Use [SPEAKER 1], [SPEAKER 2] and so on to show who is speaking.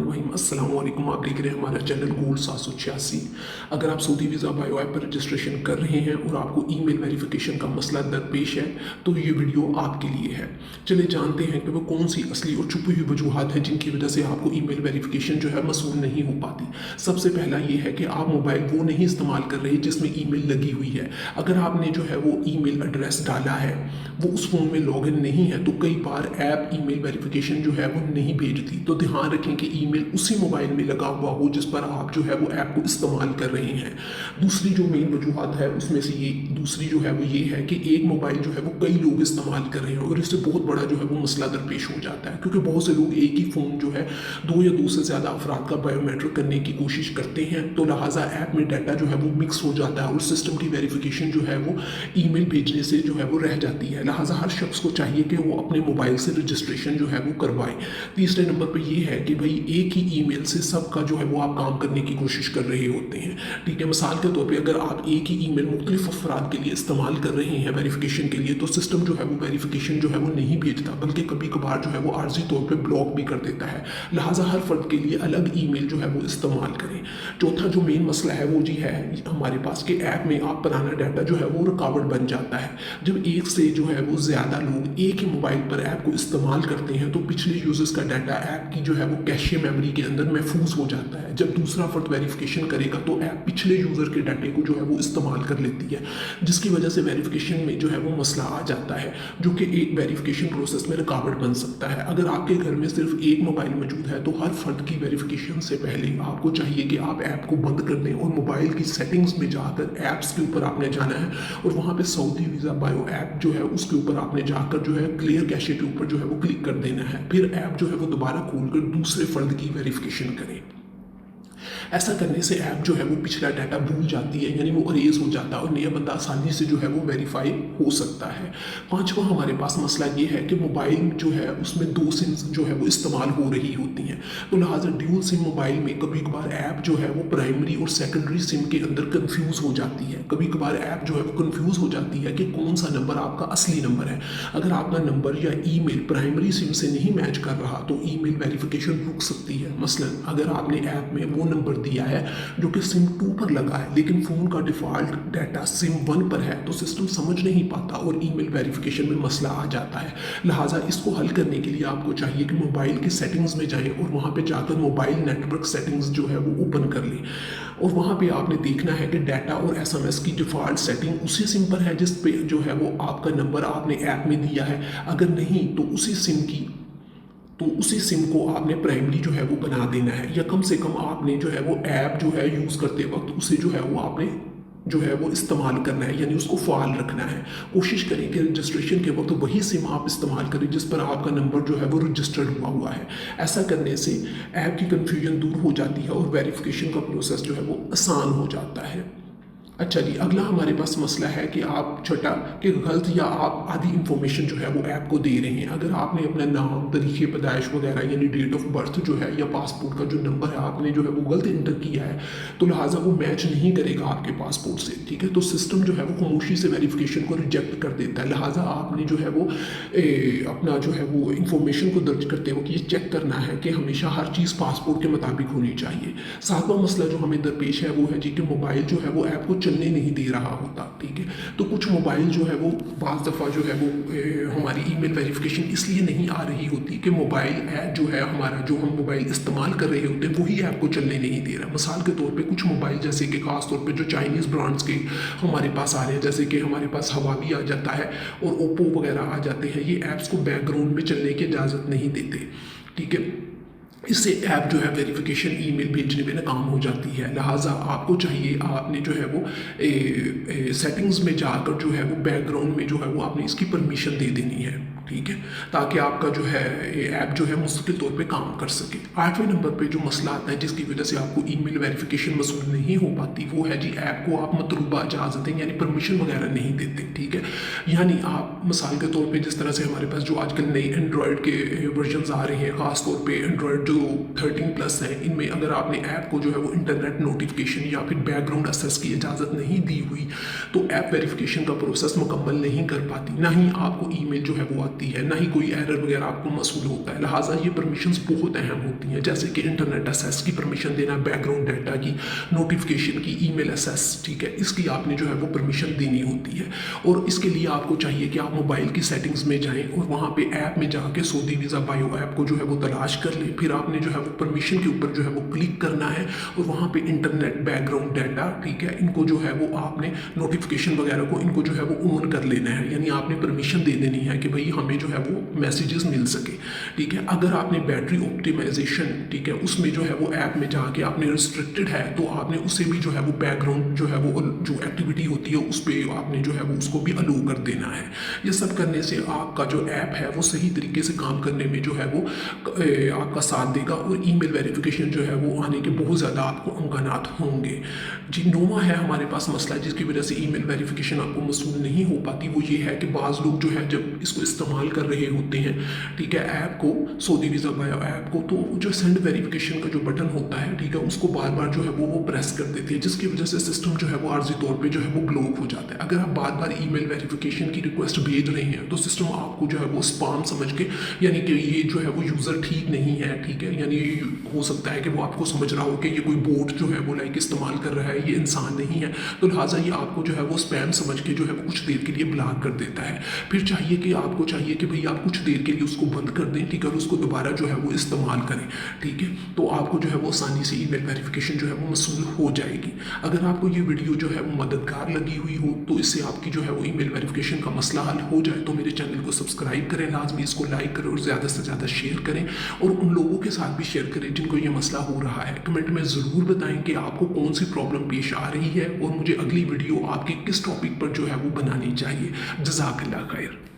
[SPEAKER 1] बिस्मिल्लाहिर्रहमानिर्रहीम। अस्सलाम वालेकुम। आप देख रहे हैं हमारा चैनल गोल्ड 786। अगर आप सऊदी वीज़ा बायो ऐप पर रजिस्ट्रेशन कर रहे हैं और आपको ईमेल वेरिफिकेशन का मसला दरपेश है तो ये वीडियो आपके लिए है। चलिए जानते हैं कि वो कौन सी असली और छुपी हुई वजूहात हैं जिनकी वजह से आपको ईमेल वेरिफिकेशन जो है मसूल नहीं हो पाती। सबसे पहला ये है कि आप मोबाइल वो नहीं इस्तेमाल कर रहे जिसमें ईमेल लगी हुई है। अगर आपने जो है वो ईमेल एड्रेस डाला है वो उस फ़ोन में लॉगिन नहीं है तो कई बार ऐप ईमेल वेरिफिकेशन जो है वो नहीं भेजती। तो ध्यान रखें कि ईमेल उसी मोबाइल में लगा हुआ हो जिस पर आप जो है वो ऐप को इस्तेमाल कर रहे हैं। दूसरी जो मेन वजूहत है उसमें से ये दूसरी जो है वो ये है कि एक मोबाइल जो है वो कई लोग इस्तेमाल कर रहे हैं और इससे बहुत बड़ा जो है वो मसला दरपेश हो जाता है, क्योंकि बहुत से लोग एक ही फ़ोन जो है दो या दो से ज़्यादा अफराद का बायोमेट्रिक करने की कोशिश करते हैं। तो लिहाजा ऐप में डाटा जो है वो मिक्स हो जाता है और सिस्टम की वेरिफिकेशन जो है वो ईमेल भेजने से जो है वो रह जाती है। लिहाजा हर शख्स को चाहिए कि वो अपने मोबाइल से रजिस्ट्रेशन जो है वो करवाए। तीसरे नंबर पर ये है कि भाई एक ही ईमेल से सबका जो है वो आप काम करने की कोशिश कर रहे होते हैं। ठीक है, मिसाल के तौर पे अगर आप एक ही ईमेल मुख्तलिफ अफराद के लिए इस्तेमाल कर रहे हैं वेरिफिकेशन के लिए तो सिस्टम जो है वो वेरिफिकेशन जो है वो नहीं भेजता, बल्कि कभी कभार जो है वो आर्जी तौर पे ब्लॉक भी कर देता है। लिहाजा हर फर्द के लिए अलग ईमेल जो है वो इस्तेमाल करें। चौथा जो मेन मसला है वो जी है हमारे पास के ऐप में आप पुराना डाटा जो है वो रुकावट बन जाता है। जब एक से जो है वो ज़्यादा लोग एक ही मोबाइल पर ऐप को इस्तेमाल करते हैं तो पिछले यूजर्स का डाटा ऐप की जो है वो कैशे मेमोरी के अंदर महफूज हो जाता है। जब दूसरा फर्द वेरिफिकेशन करेगा तो ऐप पिछले यूज़र के डाटे को जो है वो इस्तेमाल कर लेती है, जिसकी वजह से वेरिफिकेशन में जो है वो मसला आ जाता है, जो कि एक वेरिफिकेशन प्रोसेस में रुकावट बन सकता है। अगर आपके घर में सिर्फ एक मोबाइल मौजूद है तो हर फर्द की वेरिफिकेशन से पहले आपको चाहिए कि आप ऐप को बंद कर दें और मोबाइल की सेटिंग्स में जाकर ऐप्स के ऊपर आपने जाना है और वहाँ पे सऊदी वीज़ा बायो ऐप जो है उसके ऊपर आपने जाकर जो है क्लियर कैशे के ऊपर जो है वो क्लिक कर देना है। फिर ऐप जो है वो दोबारा खोलकर दूसरे फर्द की वेरिफिकेशन करें। ऐसा करने से ऐप जो है वो पिछला डाटा भूल जाती है, यानी वो अरेज हो जाता है और नया बंदा आसानी से जो है वो वेरीफाई हो सकता है। पांचवा हमारे पास मसला ये है कि मोबाइल जो है उसमें दो सिम जो है वो इस्तेमाल हो रही होती हैं, तो लिहाजा ड्यूल सिम मोबाइल में कभी कभार ऐप जो है वो प्राइमरी और सेकेंडरी सिम के अंदर कन्फ्यूज़ हो जाती है। कभी कभार ऐप जो है वो कन्फ्यूज़ हो जाती है कि कौन सा नंबर आपका असली नंबर है। अगर आपका नंबर या ईमेल प्राइमरी सिम से नहीं मैच कर रहा तो ईमेल वेरिफिकेशन रुक सकती है। मसलन अगर आपने ऐप में वो नंबर दिया है जो कि सिम 2 पर लगा है लेकिन फोन का डिफॉल्ट डाटा सिम 1 पर है तो सिस्टम समझ नहीं पाता और ईमेल वेरिफिकेशन में मसला आ जाता है। लिहाजा इसको हल करने के लिए आपको चाहिए कि मोबाइल की सेटिंग्स में जाएं और वहां पे जाकर मोबाइल नेटवर्क सेटिंग्स जो है वो ओपन कर लें और वहां पे आपने देखना है कि डाटा और एसएमएस की डिफॉल्ट सेटिंग उसी सिम पर है जिस पे जो है वो आपका नंबर आपने ऐप में दिया है। अगर नहीं तो उसी सिम को आपने प्राइमरी जो है वो बना देना है, या कम से कम आपने जो है वो ऐप जो है यूज़ करते वक्त उसे जो है वो आपने जो है वो इस्तेमाल करना है, यानी उसको फाल रखना है। कोशिश करें कि रजिस्ट्रेशन के वक्त वही सिम आप इस्तेमाल करें जिस पर आपका नंबर जो है वो रजिस्टर्ड हुआ है। ऐसा करने से ऐप की कन्फ्यूजन दूर हो जाती है और वेरिफिकेशन का प्रोसेस जो है वो आसान हो जाता है। अच्छा जी, अगला हमारे पास मसला है कि आप छठा कि गलत या आप आधी इंफॉर्मेशन जो है वो ऐप को दे रहे हैं। अगर आपने अपना नाम, तरीके पैदाइश वगैरह यानी डेट ऑफ बर्थ जो है या पासपोर्ट का जो नंबर है आपने जो है वो गलत इंटर किया है तो लिहाजा वो मैच नहीं करेगा आपके पासपोर्ट से। ठीक है, तो सिस्टम जो है वो खामोशी से वेरिफिकेशन को रिजेक्ट कर देता है। लिहाजा आपने जो है वो अपना जो है वो इंफॉर्मेशन को दर्ज करते वक्त ये चेक करना है कि हमेशा हर चीज़ पासपोर्ट के मुताबिक होनी चाहिए। सातवां मसला जो हमें दरपेश है वो है जी कि मोबाइल जो है वो ऐप को चलने नहीं दे रहा होता। ठीक है, तो कुछ मोबाइल जो है वो बाज़ दफ़ा जो है वो हमारी ईमेल वेरिफिकेशन इसलिए नहीं आ रही होती कि मोबाइल ऐप जो है हमारा जो हम मोबाइल इस्तेमाल कर रहे होते हैं वही ऐप को चलने नहीं दे रहा। मिसाल के तौर पे कुछ मोबाइल जैसे कि ख़ास तौर पे जो चाइनीज़ ब्रांड्स के हमारे पास आ रहे हैं, जैसे कि हमारे पास हवावी आ जाता है और ओप्पो वगैरह आ जाते हैं, ये ऐप्स को बैकग्राउंड में चलने की इजाज़त नहीं देते। ठीक है, इससे ऐप जो है वेरिफिकेशन ईमेल भेजने में नाकाम हो जाती है। लिहाजा आपको चाहिए आपने जो है वो सेटिंग्स में जाकर जो है वो बैकग्राउंड में जो है वो आपने इसकी परमिशन दे देनी है। ठीक है, ताकि आपका जो है ऐप जो है मुस्तकिल तौर पे काम कर सके। आठवें नंबर पे जो मसला आता है जिसकी वजह से आपको ईमेल वेरिफिकेशन मसूल नहीं हो पाती वो है जी ऐप को आप मतलूबा इजाज़तें यानी परमिशन वगैरह नहीं देते। ठीक है, यानी आप मिसाल के तौर पे जिस तरह से हमारे पास जो आजकल नए एंड्रॉयड के वर्जन्स आ रहे हैं, ख़ास तौर पे एंड्रॉयड जो 13+ है, इनमें अगर आपने ऐप को जो है वो इंटरनेट नोटिफिकेशन या फिर बैकग्राउंड एक्सेस की इजाज़त नहीं दी हुई तो ऐप वेरिफिकेशन का प्रोसेस मुकम्मल नहीं कर पाती, ना ही आपको ईमेल जो है वो होती है, ना ही कोई एरर वगैरह आपको मसूल होता है। लिहाजा ये परमिशंस बहुत अहम होती हैं, जैसे कि इंटरनेट एक्सेस की परमिशन देना, बैकग्राउंड डाटा की, नोटिफिकेशन की, ईमेल एक्सेस, ठीक है, इसकी आपने जो है वो परमिशन देनी होती है। और इसके लिए आपको चाहिए कि आप मोबाइल की सेटिंग्स में जाएं और वहाँ पे ऐप में जाके सऊदी वीज़ा बायो ऐप को जो है वो तलाश कर लें। फिर आपने जो है वो परमिशन के ऊपर जो है वो क्लिक करना है और वहाँ पे इंटरनेट, बैकग्राउंड डाटा, ठीक है, इनको जो है वो आपने नोटिफिकेशन वगैरह को इनको जो है वो ऑन कर लेना है, यानी आपने परमिशन दे देनी है कि भाई हमें जो है वो मैसेजेस मिल सके, ठीक है। अगर आपने बैटरी ऑप्टिमाइजेशन, ठीक है, उसमें जो है वो ऐप में जाके आपने रिस्ट्रिक्टेड है तो आपने उसे भी जो है वो बैकग्राउंड जो है वो जो एक्टिविटी होती है उस पर आपने जो है वो उसको भी अलो कर देना है। ये सब करने से आपका जो ऐप है वो सही तरीके से काम करने में जो है वो आपका साथ देगा और ईमेल वेरिफिकेशन जो है वो आने के बहुत ज़्यादा आपको अमकानात होंगे। जी, नौवां है हमारे पास मसला जिसकी वजह से ईमेल वेरिफिकेशन आपको मसूल नहीं हो पाती, वो ये है कि बाज़ लोग जो है जब इसको इस्तेमाल कर रहे होते हैं, ठीक है, ऐप को, सऊदी वीज़ा बायो ऐप को, तो जो सेंड वेरिफिकेशन का जो बटन होता है, ठीक है, उसको बार बार जो है वो प्रेस कर देते हैं, जिसकी वजह से सिस्टम जो है वो आर्जी तौर पर जो है वो ब्लॉक हो जाता है। अगर आप बार बार ईमेल वेरिफिकेशन की रिक्वेस्ट भेज रहे हैं तो सिस्टम आपको जो है वो स्पाम समझ के, यानी कि ये जो है वो यूज़र ठीक नहीं है, ठीक है, यानी हो सकता है कि वो आपको समझ रहा हो कि ये कोई बोट जो है वो लाइक इस्तेमाल कर रहा है, ये इंसान नहीं है, तो लिहाजा ये आपको जो है वो स्पैम समझ के जो है वो कुछ देर के लिए ब्लॉक कर देता है। फिर आपको चाहिए कि भाई आप कुछ देर के लिए उसको बंद कर दें, ठीक है, और उसको दोबारा जो है वो इस्तेमाल करें, ठीक है, तो आपको जो है वो आसानी से ईमेल वेरिफिकेशन जो है वो मसूल हो जाएगी। अगर आपको ये वीडियो जो है वो मददगार लगी हुई हो तो इससे आपकी जो है वो ईमेल वेरिफिकेशन का मसला हल हो जाए तो मेरे चैनल को सब्सक्राइब करें, लाजमी इसको लाइक करें और ज़्यादा से ज़्यादा शेयर करें और उन लोगों के साथ भी शेयर करें जिनको ये मसला हो रहा है। कमेंट में ज़रूर बताएं कि आपको कौन सी प्रॉब्लम पेश आ रही है और मुझे अगली वीडियो आपकी किस टॉपिक पर जो है वो बनानी चाहिए। जज़ाकल्लाह खैर।